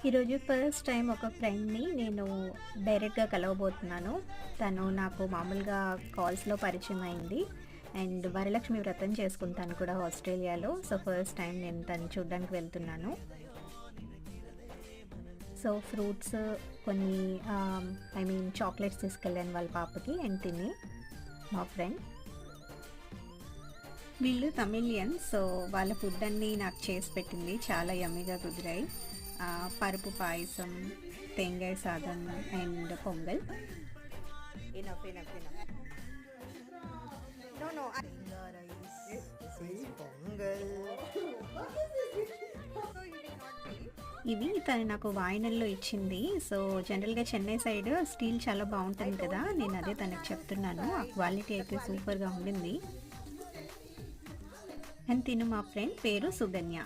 ఈరోజు first time ఒక ఫ్రెండ్ని నేను డైరెక్ట్గా కలవబోతున్నాను. తను నాకు మామూలుగా కాల్స్లో పరిచయం అయింది. అండ్ వరలక్ష్మి వ్రతం చేసుకుంటాను కూడా ఆస్ట్రేలియాలో. సో ఫస్ట్ టైం నేను తను చూడడానికి వెళ్తున్నాను. సో ఫ్రూట్స్ కొన్ని చాక్లెట్స్ తీసుకెళ్ళాను వాళ్ళ పాపకి అండ్ తిని మా ఫ్రెండ్. వీళ్ళు తమిళియన్. సో వాళ్ళ ఫుడ్ అన్నీ నాకు చేసి పెట్టింది, చాలా యమ్మీగా కుదిరాయి. పరుపు పాయసం, తేంగాయ సాదం అండ్ పొంగల్. ఇవి తను నాకు వాయినల్లో ఇచ్చింది. సో జనరల్గా చెన్నై సైడ్ స్టీల్ చాలా బాగుంటుంది కదా, నేను అదే తనకు చెప్తున్నాను. ఆ క్వాలిటీ అయితే సూపర్గా ఉండింది. అండ్ తిను మా ఫ్రెండ్ పేరు సుగన్య.